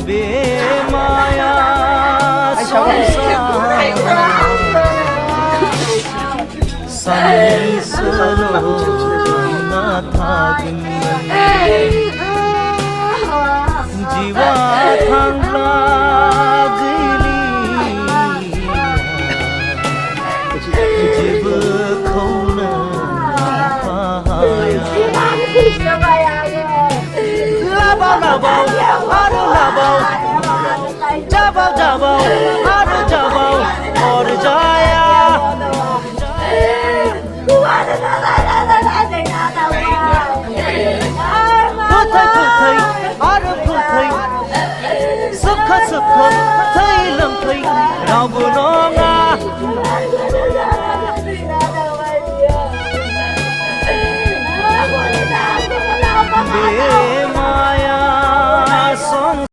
बेमाया संसार सरो ना थागोन जीवा थांब्ला जेबोखौनो फाहाया लाबाव लाबाव आरो लाबाव जाबाव जाबाव आरो जाबाव अरजाया फोथै फोथै आरो फोथै सोबखा सोबखा थै लोंथै रावबो नङा